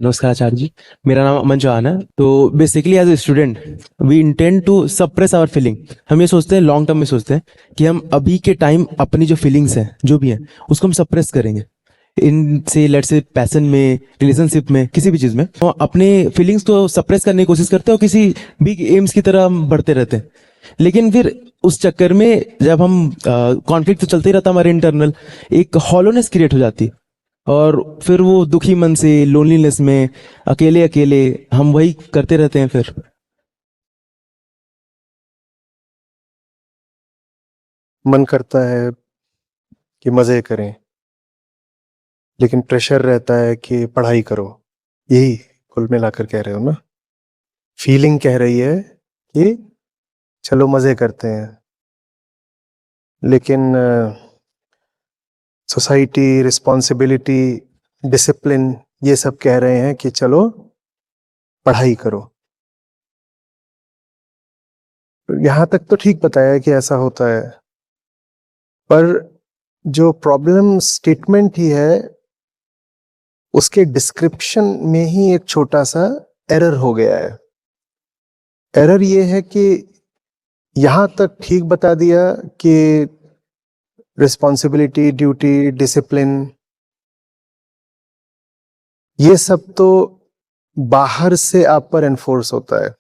नमस्कार आचार्य जी। मेरा नाम अमन चौहान है। तो basically as a student we intend to suppress our feeling. हम ये सोचते हैं, लॉन्ग टर्म में सोचते हैं कि हम अभी के टाइम अपनी जो फीलिंग्स हैं जो भी हैं उसको हम सप्रेस करेंगे। इनसे लेट्स से पैशन में, रिलेशनशिप में, किसी भी चीज़ में तो अपने फीलिंग्स को सप्रेस करने की कोशिश करते हैं और किसी बिग एम्स की तरह हम बढ़ते रहते हैं। लेकिन फिर उस चक्कर में जब हम कॉन्फ्लिक्ट तो चलते ही रहता है हमारे इंटरनल, एक हॉलोनेस क्रिएट हो जाती है। और फिर वो दुखी मन से, लोनलीनेस में, अकेले अकेले हम वही करते रहते हैं फिर। मन करता है कि मज़े करें, लेकिन प्रेशर रहता है कि पढ़ाई करो। यही कुल मिलाकर कह रहे हो ना? फीलिंग कह रही है कि चलो मज़े करते हैं, लेकिन सोसाइटी, रिस्पॉन्सिबिलिटी, डिसिप्लिन, ये सब कह रहे हैं कि चलो पढ़ाई करो। यहाँ तक तो ठीक बताया कि ऐसा होता है, पर जो प्रॉब्लम स्टेटमेंट ही है उसके डिस्क्रिप्शन में ही एक छोटा सा एरर हो गया है। एरर ये है कि यहां तक ठीक बता दिया कि रिस्पॉन्सिबिलिटी, ड्यूटी, डिसिप्लिन, ये सब तो बाहर से आप पर एनफोर्स होता है।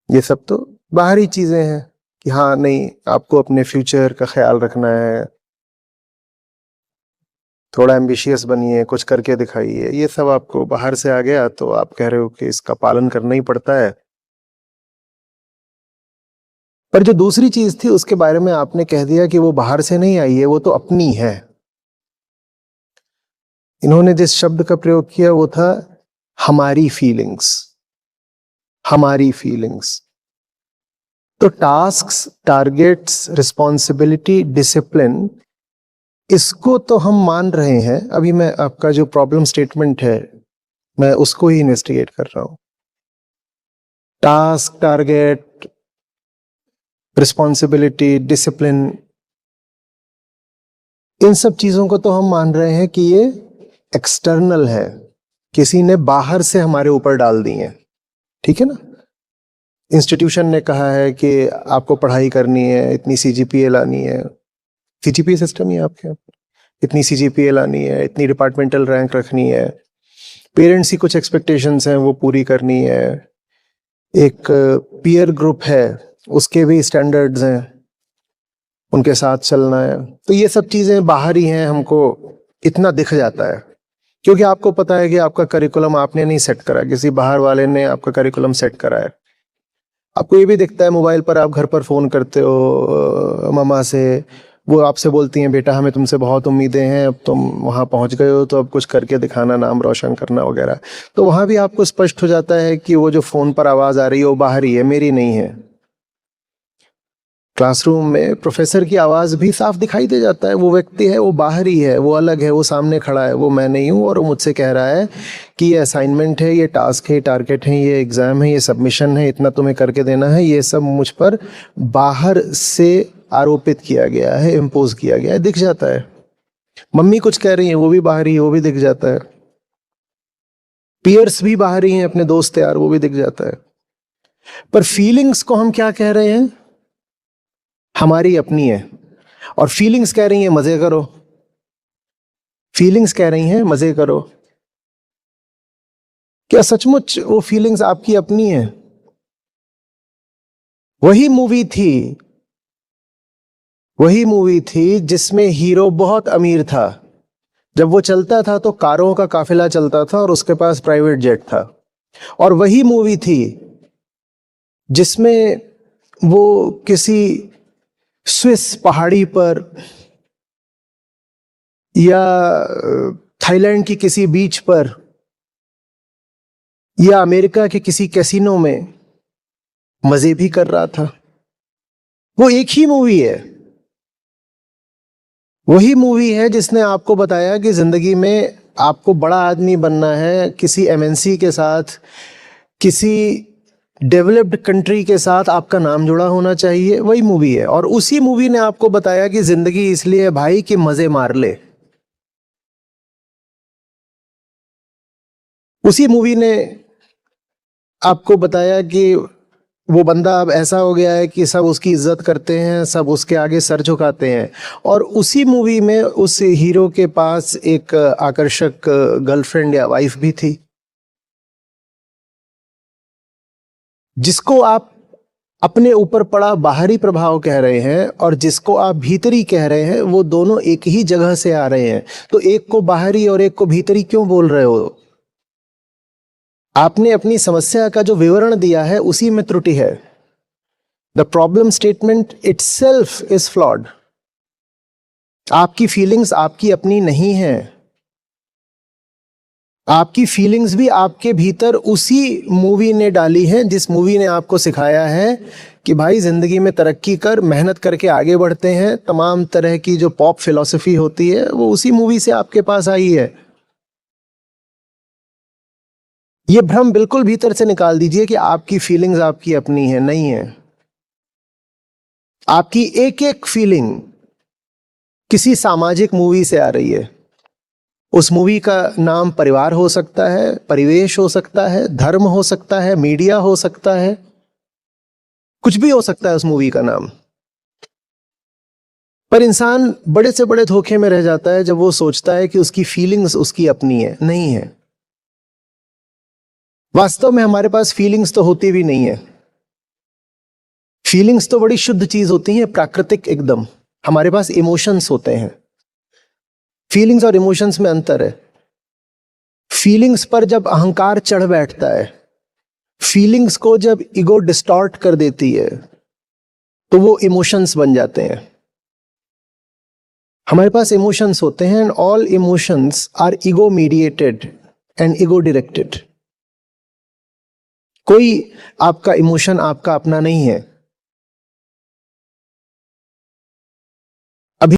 ये सब तो बाहरी चीजें हैं कि हाँ नहीं, आपको अपने फ्यूचर का ख्याल रखना है, थोड़ा एम्बिशियस बनिए, कुछ करके दिखाइए। ये सब आपको बाहर से आ गया तो आप कह रहे हो कि इसका पालन करना ही पड़ता है। पर जो दूसरी चीज थी उसके बारे में आपने कह दिया कि वो बाहर से नहीं आई है, वो तो अपनी है। इन्होंने जिस शब्द का प्रयोग किया वो था हमारी फीलिंग्स। हमारी फीलिंग्स। तो टास्क्स, टारगेट्स, रिस्पॉन्सिबिलिटी, डिसिप्लिन, इसको तो हम मान रहे हैं। अभी मैं आपका जो प्रॉब्लम स्टेटमेंट है मैं उसको ही इन्वेस्टिगेट कर रहा हूं। टास्क, टारगेट, रिस्पॉन्सिबिलिटी, डिसिप्लिन, इन सब चीजों को तो हम मान रहे हैं कि ये एक्सटर्नल है, किसी ने बाहर से हमारे ऊपर डाल दी है। ठीक है ना? इंस्टीट्यूशन ने कहा है कि आपको पढ़ाई करनी है, इतनी सीजीपीए लानी है। सीजीपीए सिस्टम ही है आपके यहाँ? इतनी सीजीपीए लानी है, इतनी डिपार्टमेंटल रैंक रखनी है, पेरेंट्स की कुछ एक्सपेक्टेशंस हैं वो पूरी करनी है, एक पीयर ग्रुप है उसके भी स्टैंडर्ड्स हैं, उनके साथ चलना है। तो ये सब चीजें बाहर ही हैं, हमको इतना दिख जाता है क्योंकि आपको पता है कि आपका करिकुलम आपने नहीं सेट करा, किसी बाहर वाले ने आपका करिकुलम सेट करा है। आपको ये भी दिखता है, मोबाइल पर आप घर पर फोन करते हो मम्मा से, वो आपसे बोलती हैं बेटा हमें तुमसे बहुत उम्मीदें हैं, अब तुम वहाँ पहुँच गए हो तो अब कुछ करके दिखाना, नाम रोशन करना वगैरह। तो वहाँ भी आपको स्पष्ट हो जाता है कि वो जो फोन पर आवाज़ आ रही है वो बाहरी है, मेरी नहीं है। क्लासरूम में प्रोफेसर की आवाज़ भी साफ दिखाई दे जाता है, वो व्यक्ति है, वो बाहरी है, वो अलग है, वो सामने खड़ा है, वो मैं नहीं हूँ। और वो मुझसे कह रहा है कि ये असाइनमेंट है, ये टास्क है, टारगेट है, ये एग्ज़ाम है, ये सबमिशन है, इतना तुम्हें करके देना है, ये सब मुझ पर बाहर से आरोपित किया गया है, इम्पोज किया गया है, दिख जाता है। मम्मी कुछ कह रही है वो भी बाहरी है, वो भी दिख जाता है। पियर्स भी बाहरी हैं, अपने दोस्त यार, वो भी दिख जाता है। पर फीलिंग्स को हम क्या कह रहे हैं? हमारी अपनी है। और फीलिंग्स कह रही हैं मजे करो। फीलिंग्स कह रही हैं मजे करो। क्या सचमुच वो फीलिंग्स आपकी अपनी है? वही मूवी थी, वही मूवी थी जिसमें हीरो बहुत अमीर था। जब वो चलता था तो कारों का काफिला चलता था और उसके पास प्राइवेट जेट था। और वही मूवी थी जिसमें वो किसी स्विस पहाड़ी पर या थाईलैंड की किसी बीच पर या अमेरिका के किसी कैसीनो में मजे भी कर रहा था। वो एक ही मूवी है। वही मूवी है जिसने आपको बताया कि जिंदगी में आपको बड़ा आदमी बनना है, किसी एमएनसी के साथ, किसी डेवलप्ड कंट्री के साथ आपका नाम जुड़ा होना चाहिए। वही मूवी है। और उसी मूवी ने आपको बताया कि जिंदगी इसलिए है भाई कि मजे मार ले। उसी मूवी ने आपको बताया कि वो बंदा अब ऐसा हो गया है कि सब उसकी इज्जत करते हैं, सब उसके आगे सर झुकाते हैं। और उसी मूवी में उस हीरो के पास एक आकर्षक गर्लफ्रेंड या वाइफ भी थी, जिसको आप अपने ऊपर पड़ा बाहरी प्रभाव कह रहे हैं और जिसको आप भीतरी कह रहे हैं, वो दोनों एक ही जगह से आ रहे हैं। तो एक को बाहरी और एक को भीतरी क्यों बोल रहे हो? आपने अपनी समस्या का जो विवरण दिया है उसी में त्रुटि है। The problem statement itself is flawed. आपकी फीलिंग्स आपकी अपनी नहीं है। आपकी फीलिंग्स भी आपके भीतर उसी मूवी ने डाली है, जिस मूवी ने आपको सिखाया है कि भाई जिंदगी में तरक्की कर, मेहनत करके आगे बढ़ते हैं। तमाम तरह की जो पॉप फिलॉसफी होती है वो उसी मूवी से आपके पास आई है। ये भ्रम बिल्कुल भीतर से निकाल दीजिए कि आपकी फीलिंग्स आपकी अपनी है, नहीं है। आपकी एक एक फीलिंग किसी सामाजिक मूवी से आ रही है। उस मूवी का नाम परिवार हो सकता है, परिवेश हो सकता है, धर्म हो सकता है, मीडिया हो सकता है, कुछ भी हो सकता है उस मूवी का नाम। पर इंसान बड़े से बड़े धोखे में रह जाता है जब वो सोचता है कि उसकी फीलिंग्स उसकी अपनी है। नहीं है। वास्तव में हमारे पास फीलिंग्स तो होती भी नहीं है। फीलिंग्स तो बड़ी शुद्ध चीज होती है, प्राकृतिक एकदम। हमारे पास इमोशंस होते हैं। फीलिंग्स और इमोशंस में अंतर है। फीलिंग्स पर जब अहंकार चढ़ बैठता है, फीलिंग्स को जब ईगो डिस्टॉर्ट कर देती है, तो वो इमोशंस बन जाते हैं। हमारे पास इमोशंस होते हैं and all emotions are ego mediated and ego directed. कोई आपका इमोशन आपका अपना नहीं है।